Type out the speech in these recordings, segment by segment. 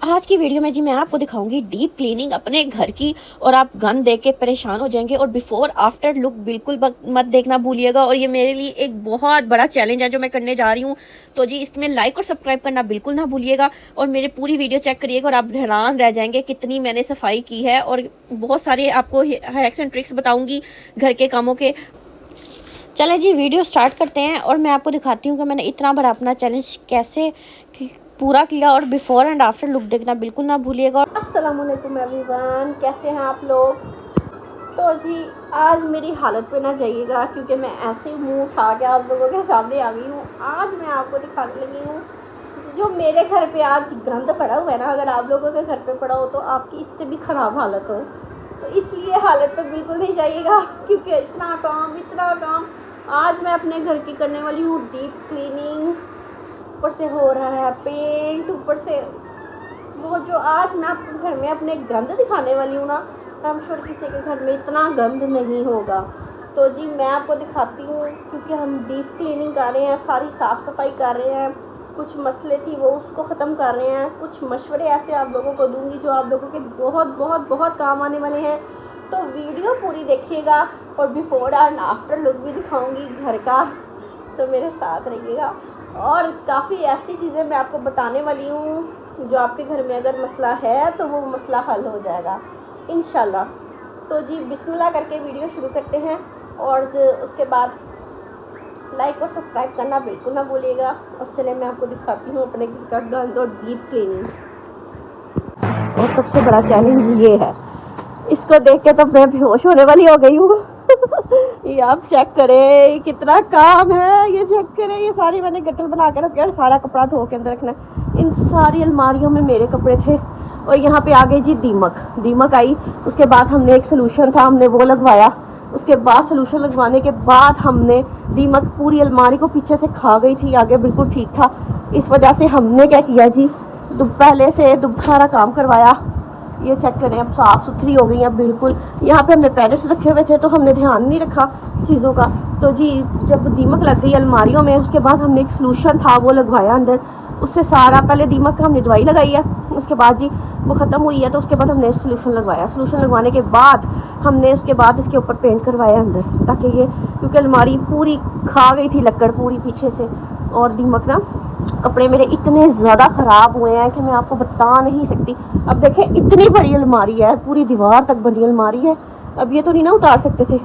आज की वीडियो में जी मैं आपको दिखाऊंगी डीप क्लीनिंग अपने घर की। और आप गन देख के परेशान हो जाएंगे। और बिफोर आफ्टर लुक बिल्कुल मत देखना भूलिएगा। और ये मेरे लिए एक बहुत बड़ा चैलेंज है जो मैं करने जा रही हूँ। तो जी इसमें लाइक और सब्सक्राइब करना बिल्कुल ना भूलिएगा। और मेरी पूरी वीडियो चेक करिएगा और आप हैरान रह जाएंगे कितनी मैंने सफाई की है। और बहुत सारे आपको हैक्स एंड ट्रिक्स बताऊंगी घर के कामों के। चलें जी वीडियो स्टार्ट करते हैं और मैं आपको दिखाती हूँ कि मैंने इतना बड़ा अपना चैलेंज कैसे पूरा किया। और बिफोर एंड आफ्टर लुक देखना बिल्कुल ना भूलिएगा। अस्सलाम वालेकुम एवरीवन, कैसे हैं आप लोग। तो जी आज मेरी हालत पे ना जाइएगा क्योंकि मैं ऐसे मुंह उठा के आप लोगों के सामने आ गई हूँ। आज मैं आपको दिखाने लगी हूँ जो मेरे घर पे आज गंद पड़ा हुआ है ना। अगर आप लोगों के घर पे पड़ा हो तो आपकी इससे भी ख़राब हालत हो, तो इसलिए हालत पे बिल्कुल नहीं जाइएगा क्योंकि इतना काम आज मैं अपने घर की करने वाली हूँ। डीप क्लीनिंग ऊपर से हो रहा है, पेंट ऊपर से वो जो आज मैं आपको घर में अपने गंद दिखाने वाली हूँ ना, आई एम श्योर किसी के घर में इतना गंद नहीं होगा। तो जी मैं आपको दिखाती हूँ क्योंकि हम डीप क्लीनिंग कर रहे हैं, सारी साफ़ सफाई कर रहे हैं। कुछ मसले थी वो उसको ख़त्म कर रहे हैं। कुछ मशवरे ऐसे आप लोगों को दूंगी जो आप लोगों के बहुत बहुत बहुत काम आने वाले हैं। तो वीडियो पूरी देखिएगा और बिफोर एंड आफ्टर लुक भी दिखाऊंगी घर का, तो मेरे साथ रहिएगा। और काफ़ी ऐसी चीज़ें मैं आपको बताने वाली हूँ जो आपके घर में अगर मसला है तो वो मसला हल हो जाएगा इंशाल्लाह। तो जी बिस्मिल्लाह करके वीडियो शुरू करते हैं और उसके बाद लाइक और सब्सक्राइब करना बिल्कुल ना भूलिएगा। और चले मैं आपको दिखाती हूँ अपने घर का गंद और डीप क्लीनिंग। और सबसे बड़ा चैलेंज ये है, इसको देख के तो मैं बेहोश होने वाली हो गई हूँ। ये आप चेक करें कितना काम है, ये चेक करें। ये सारी मैंने गट्टल बना के रखी है और सारा कपड़ा धो के अंदर रखना है। इन सारी अलमारियों में मेरे कपड़े थे। और यहाँ पे आ गई जी दीमक आई। उसके बाद हमने एक सोल्यूशन था, हमने वो लगवाया। उसके बाद सोल्यूशन लगवाने के बाद हमने दीमक पूरी अलमारी को पीछे से खा गई थी, आगे बिल्कुल ठीक था। इस वजह से हमने क्या किया जी, पहले से सारा काम करवाया। ये चेक करें अब साफ़ सुथरी हो गई है बिल्कुल। यहाँ पे हमने पैलेट्स रखे हुए थे तो हमने ध्यान नहीं रखा चीज़ों का। तो जी जब दीमक लग गई अलमारियों में, उसके बाद हमने एक सोल्यूशन था वो लगवाया अंदर। उससे सारा पहले दीमक का हमने दवाई लगाई है, उसके बाद जी वो ख़त्म हुई है तो उसके बाद हमने सोल्यूशन लगवाया। सोल्यूशन लगवाने के बाद हमने उसके बाद इसके ऊपर पेंट करवाया अंदर, ताकि ये क्योंकि अलमारी पूरी खा गई थी लक्कड़ पूरी पीछे से। और दीमक ना कपड़े मेरे इतने ज़्यादा ख़राब हुए हैं कि मैं आपको बता नहीं सकती। अब देखें इतनी बड़ी अलमारी है, पूरी दीवार तक बनी अलमारी है। अब ये तो नहीं ना उतार सकते थे।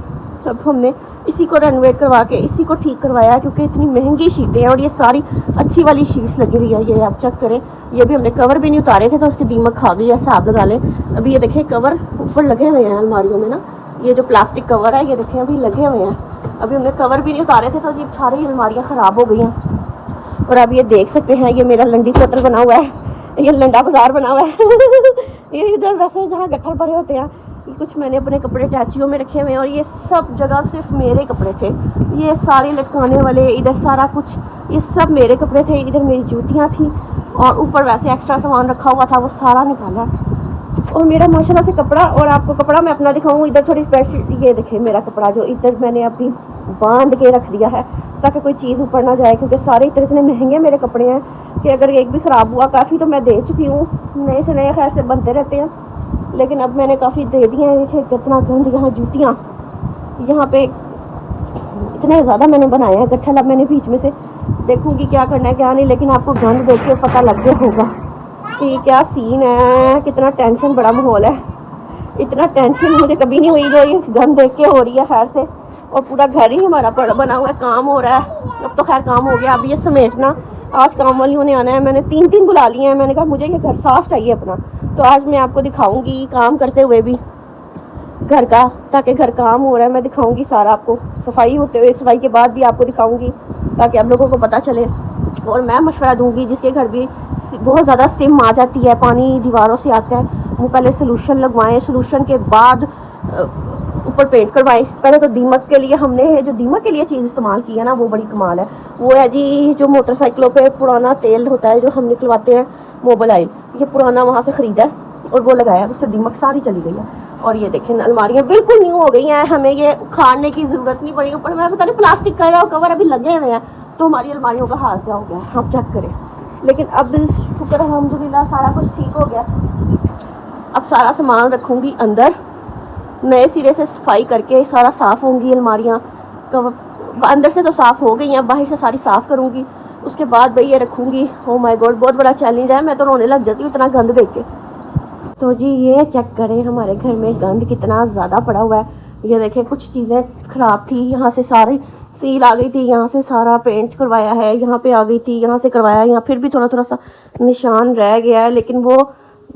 अब हमने इसी को रेनोवेट करवा के इसी को ठीक करवाया क्योंकि इतनी महंगी शीटें हैं और ये सारी अच्छी वाली शीट्स लगी हुई है। ये आप चेक करें, ये भी हमने कवर भी नहीं उतारे थे तो उसकी दीमक खा गई है, हिसाब लगा लें। अभी ये देखें कवर ऊपर लगे हुए हैं अलमारियों में ना, ये जो प्लास्टिक कवर है ये देखें अभी लगे हुए हैं। अभी हमने कवर भी नहीं उतारे थे तो जी सारी अलमारियाँ ख़राब हो गई हैं। और अब ये देख सकते हैं ये मेरा लंडी होटल बना हुआ है, ये लंडा बाज़ार बना हुआ है। ये इधर वैसे जहाँ गट्ठल पड़े होते हैं, ये कुछ मैंने अपने कपड़े टैचियों में रखे हुए हैं। और ये सब जगह सिर्फ मेरे कपड़े थे, ये सारे लटकाने वाले, इधर सारा कुछ ये सब मेरे कपड़े थे। इधर मेरी जूतियाँ थी और ऊपर वैसे एक्स्ट्रा सामान रखा हुआ था वो सारा निकाला। और मेरा माशाल्लाह से कपड़ा, और आपको कपड़ा मैं अपना दिखाऊँ। इधर थोड़ी बेडशीट, ये देखें मेरा कपड़ा जो इधर मैंने अभी बांध के रख दिया है ताकि कोई चीज़ ऊपर ना जाए, क्योंकि सारे इतने महंगे मेरे कपड़े हैं कि अगर एक भी ख़राब हुआ, काफ़ी तो मैं दे चुकी हूँ, नए से नए खैर से बनते रहते हैं, लेकिन अब मैंने काफ़ी दे दिए हैं। देखिए कितना गंद, यहाँ जूतियाँ, यहाँ पे इतने ज़्यादा मैंने बनाए हैं गट्ठल। अब मैंने बीच में से देखूँगी क्या करना है क्या नहीं, लेकिन आपको गंद देख के पता लग गया होगा कि क्या सीन है, कितना टेंशन बड़ा माहौल है। इतना टेंशन मुझे कभी नहीं हुई जो ये गंद देख के हो रही है खैर से। और पूरा घर ही हमारा बना हुआ है, काम हो रहा है। अब तो खैर काम हो गया, अब ये समेटना, आज काम वालियों ने आना है। मैंने तीन बुला लिए हैं, मैंने कहा मुझे ये घर साफ़ चाहिए अपना। तो आज मैं आपको दिखाऊंगी काम करते हुए भी घर का, ताकि घर काम हो रहा है मैं दिखाऊंगी सारा आपको, सफाई होते हुए, सफाई के बाद भी आपको दिखाऊंगी ताकि आप लोगों को पता चले। और मैं मशवरा दूंगी जिसके घर भी बहुत ज़्यादा सिम आ जाती है, पानी दीवारों से आता है, वो पहले सोल्यूशन लगवाएं, सोल्यूशन के बाद ऊपर पेंट करवाएं। पहले तो दीमक के लिए हमने जो दीमक के लिए चीज़ इस्तेमाल की है ना वो बड़ी कमाल है। वो है जी जो मोटरसाइकिलों पे पुराना तेल होता है जो हम निकलवाते हैं, मोबाइल ऑयल, ये पुराना वहाँ से ख़रीदा है और वो लगाया, उससे दीमक सारी चली गई है। और ये देखें अलमारियाँ बिल्कुल न्यू हो गई हैं, हमें ये उखाड़ने की ज़रूरत नहीं पड़ी। ऊपर मैं पता नहीं प्लास्टिक का कवर अभी लगे हुए हैं तो हमारी अलमारियों का हाल क्या हो गया है, आप चेक करें। लेकिन अब शुक्र अल्हम्दुलिल्लाह सारा कुछ ठीक हो गया। अब सारा सामान रखूँगी अंदर, नए सिरे से सफाई करके सारा साफ़ होंगी अलमारियाँ। तो अंदर से तो साफ़ हो गई हैं, बाहर से सारी साफ़ करूँगी, उसके बाद भाई ये रखूँगी। ओ माय गॉड, बहुत बड़ा चैलेंज है, मैं तो रोने लग जाती हूँ इतना गंद देख के। तो जी ये चेक करें हमारे घर में गंद कितना ज़्यादा पड़ा हुआ है। ये देखें, कुछ चीज़ें ख़राब थी, यहाँ से सारी सील आ गई थी, यहाँ से सारा पेंट करवाया है, यहाँ पे आ गई थी, यहाँ से करवाया, यहाँ फिर भी थोड़ा थोड़ा सा निशान रह गया है, लेकिन वो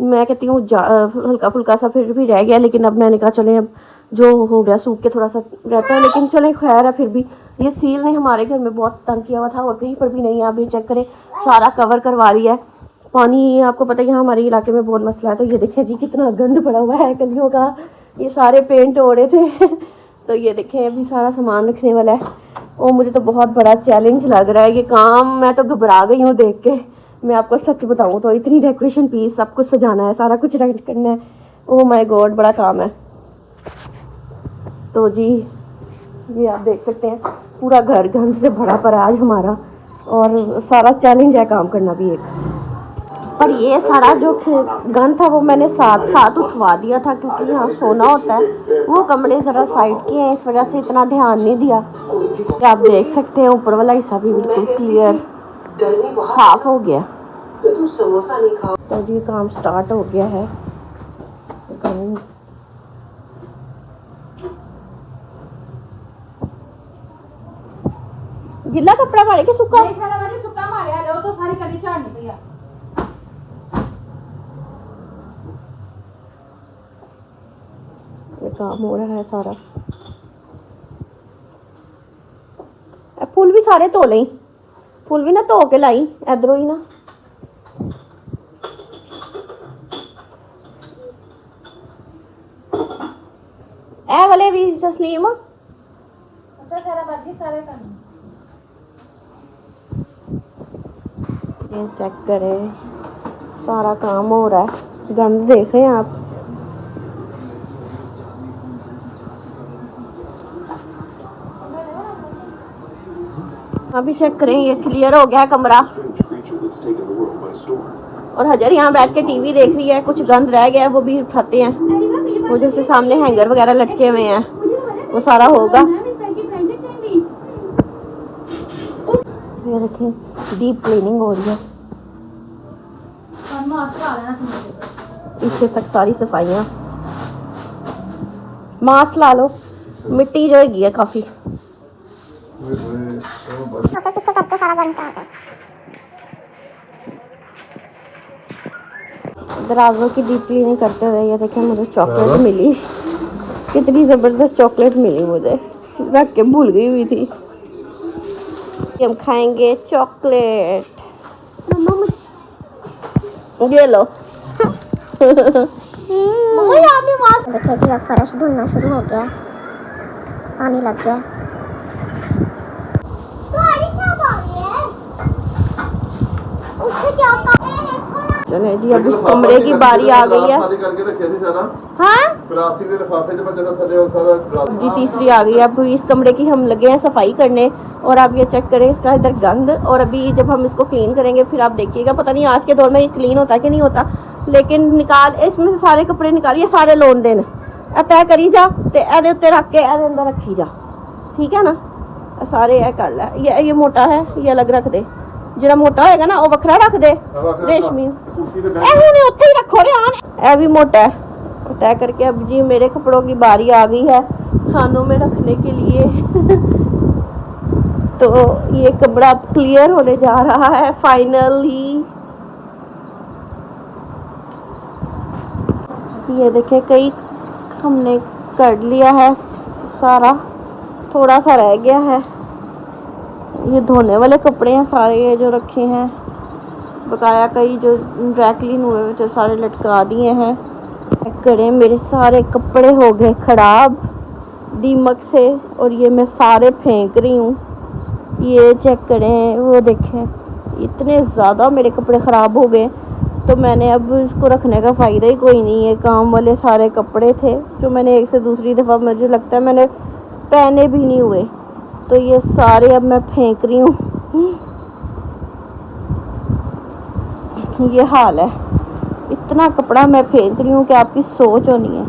मैं कहती हूँ हल्का फुल्का सा फिर भी रह गया। लेकिन अब मैंने कहा चले, अब जो हो गया सूख के थोड़ा सा रहता है, लेकिन चले खैर है। फिर भी ये सील ने हमारे घर में बहुत तंग किया हुआ था और कहीं पर भी नहीं। आप ये चेक करें, सारा कवर करवा लिया है। पानी आपको पता है यहाँ हमारे इलाके में बहुत मसला है। तो ये देखें जी कितना गंद पड़ा हुआ है कलियों का, ये सारे पेंट हो रहे थे तो ये देखें अभी सारा सामान रखने वाला है। और मुझे तो बहुत बड़ा चैलेंज लग रहा है ये काम, मैं तो घबरा गई हूँ देख के। मैं आपको सच बताऊँ तो इतनी डेकोरेशन पीस, सब कुछ सजाना है, सारा कुछ रेडी करना है। ओह माय गॉड, बड़ा काम है। तो जी ये आप देख सकते हैं पूरा घर गंद से भरा पड़ा आज हमारा, और सारा चैलेंज है काम करना भी एक। पर ये सारा जो गंद था वो मैंने साथ साथ उठवा दिया था, क्योंकि यहाँ सोना होता है। वो कमरे ज़रा साइड के हैं, इस वजह से इतना ध्यान नहीं दिया। आप देख सकते हैं ऊपर वाला हिस्सा भी बिल्कुल क्लियर साफ हो गया। तो जी काम स्टार्ट हो गया है। गिला कपड़ा मारे के सूखा मारे तो सारी कली झाड़नी पई। काम हो रहा है सारा। फुल भी सारे धो लई, फुल भी ना धो के लाई इधरों ही ना। ए वाले भी तस्लीम ये चेक करें, सारा काम हो रहा है। गंद देख रहे हैं आप, अभी चेक करें। ये क्लियर हो गया है कमरा, और हजर यहाँ बैठ के टीवी देख रही है। कुछ गंद रह गया है वो भी उठाते हैं। वो जैसे सामने हैंगर वगैरह लटके हुए हैं वो सारा होगा। ये देखें डीप क्लीनिंग हो रही है, इससे तक सारी सफाइयाँ। मास्क ला लो, मिट्टी जो है काफी। दराजों की डीप क्लीनिंग करते हुए ये देखें मुझे चॉकलेट मिली। कितनी ज़बरदस्त चॉकलेट मिली मुझे, रख के भूल गई हुई थी। हम खाएंगे चॉकलेट, ये लो देखिए जी अब फर्श धुलना शुरू हो गया, पानी लग गया। चले जी अब इस कमरे की बारी आ गई है। हाँ जी तीसरी आ गई है। अब इस कमरे की हम लगे हैं सफाई करने, और आप ये चेक करें इसका इधर गंद। और अभी जब हम इसको क्लीन करेंगे फिर आप देखिएगा, पता नहीं आज के दौर में ये क्लीन होता है कि नहीं होता। लेकिन निकाल इसमें से सारे कपड़े निकालिए, सारे लोन देन तय करी जा ते एदे उत्ते रख के एदे अंदर रखी जा, ठीक है ना। सारे ए कर लै, ये मोटा है ये अलग रख दे, जरा मोटा होएगा ना वो वखरा रख दे रेशमी, ए उत्थे ही रखो रे। ए भी मोटा है तय करके। अब जी मेरे कपड़ों की बारी आ गई है खानों में रखने के लिए तो ये कमरा क्लियर होने जा रहा है फाइनली। ये देखें कई हमने कर लिया है सारा, थोड़ा सा रह गया है। ये धोने वाले कपड़े हैं सारे ये जो रखे हैं बकाया, कई जो ड्राई क्लीन हुए हुए थे सारे लटका दिए हैं। करें मेरे सारे कपड़े हो गए खराब दीमक से, और ये मैं सारे फेंक रही हूँ। ये चेक करें, वो देखें इतने ज़्यादा मेरे कपड़े ख़राब हो गए। तो मैंने अब इसको रखने का फ़ायदा ही कोई नहीं है। काम वाले सारे कपड़े थे जो मैंने एक से दूसरी दफ़ा मुझे लगता है मैंने पहने भी नहीं हुए, तो ये सारे अब मैं फेंक रही हूँ ये हाल है। इतना कपड़ा मैं फेंक रही हूँ कि आपकी सोच होनी है।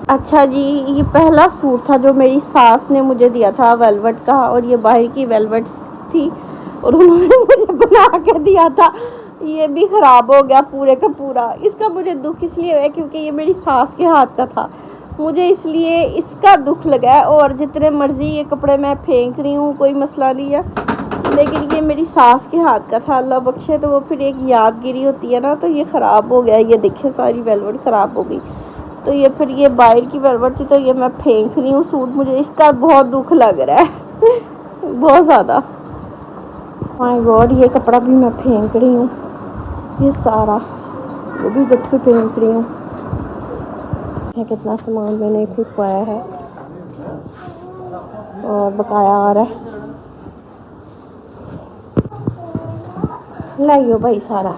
अच्छा जी, ये पहला सूट था जो मेरी सास ने मुझे दिया था वेलवेट का, और ये बाहर की वेलवेट थी और उन्होंने मुझे बना के दिया था। ये भी ख़राब हो गया पूरे का पूरा। इसका मुझे दुख इसलिए है क्योंकि ये मेरी सास के हाथ का था, मुझे इसलिए इसका दुख लगा है। और जितने मर्ज़ी ये कपड़े मैं फेंक रही हूँ कोई मसला नहीं है, लेकिन ये मेरी सास के हाथ का था, अल्लाह बख्शे। तो वो फिर एक यादगिरी होती है ना, तो ये ख़राब हो गया। ये देखिए सारी वेलवेट ख़राब हो गई। तो ये फिर ये बाहर की वेलवेट थी, तो ये मैं फेंक रही हूँ सूट। मुझे इसका बहुत दुख लग रहा है बहुत ज़्यादा। माय गॉड, ये कपड़ा भी मैं फेंक रही हूँ, ये सारा वो भी गट्ठे फेंक रही हूँ। कितना सामान मैंने खुद पाया है और बकाया आ रहा है। लाइयो भाई सारा।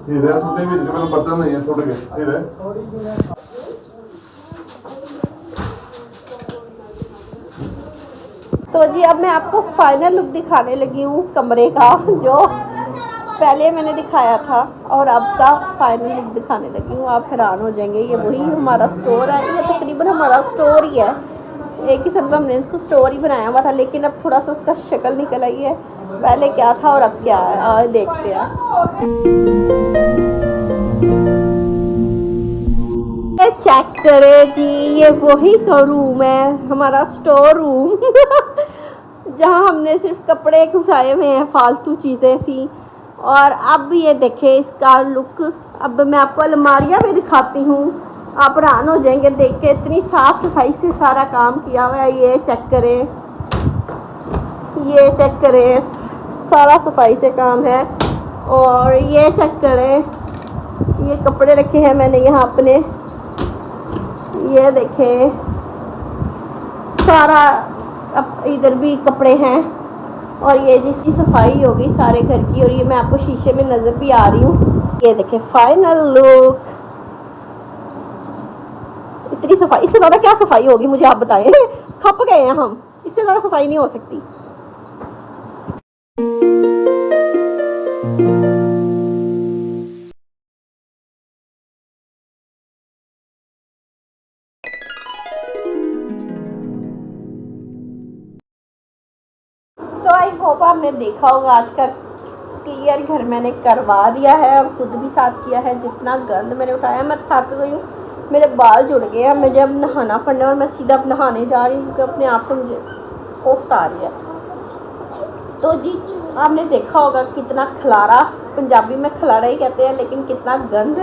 इधर छोटे भी इधर बर्तन नहीं है छोटे के इधर। तो जी अब मैं आपको फाइनल लुक दिखाने लगी हूँ कमरे का, जो पहले मैंने दिखाया था और अब का फाइनल लुक दिखाने लगी हूँ। आप हैरान हो जाएंगे। ये वही हमारा स्टोर है, ये तकरीबन हमारा स्टोर ही है। एक किस्म का हमने इसको स्टोर ही बनाया हुआ था, लेकिन अब थोड़ा सा उसका शक्ल निकल आई है। पहले क्या था और अब क्या है, आज देखते हैं। चेक करे जी, ये वही तो रूम है हमारा स्टोर रूम जहाँ हमने सिर्फ कपड़े घुसाए हुए हैं, फालतू चीज़ें थी। और अब ये देखे इसका लुक। अब मैं आपको अलमारियाँ भी दिखाती हूँ, आप हैरान हो जाएंगे देख के। इतनी साफ़ सफाई से सारा काम किया हुआ है। ये चेक करें, ये चेक करें, सारा सफाई से काम है। और ये चेक करें, ये कपड़े रखे हैं मैंने यहाँ अपने, ये देखें सारा। अब इधर भी कपड़े हैं। और ये जिसकी सफाई होगी सारे घर की। और ये मैं आपको शीशे में नज़र भी आ रही हूँ। ये देखें फाइनल लुक। इतनी सफाई, इससे ज़्यादा क्या सफाई होगी मुझे आप बताएं खप गए हैं हम, इससे ज़्यादा सफाई नहीं हो सकती। तो आई होप आपने देखा होगा आज का क्लियर घर मैंने करवा दिया है और खुद भी साफ किया है। जितना गंद मैंने उठाया, मैं थक गई हूँ, मेरे बाल जुड़ गए हैं। मुझे अब नहाना पड़ना है और मैं सीधा अब नहाने जा रही हूँ क्योंकि अपने आप से मुझे कोफ्त आ रही है। तो जी आपने देखा होगा कितना खलारा, पंजाबी में खलारा ही कहते हैं, लेकिन कितना गंद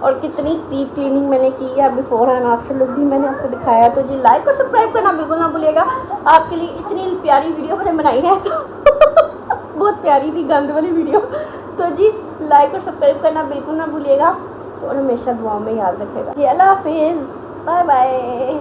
और कितनी डीप क्लीनिंग मैंने की है। बिफोर एंड आफ्टर लुक भी मैंने आपको दिखाया। तो जी लाइक और सब्सक्राइब करना बिल्कुल ना भूलिएगा। आपके लिए इतनी प्यारी वीडियो मैंने बनाई है तो बहुत प्यारी थी गंद वाली वीडियो। तो जी लाइक और सब्सक्राइब करना बिल्कुल ना भूलिएगा और हमेशा दुआओं में याद रखेगा जी। अल्लाह हाफिज़, बाय बाय।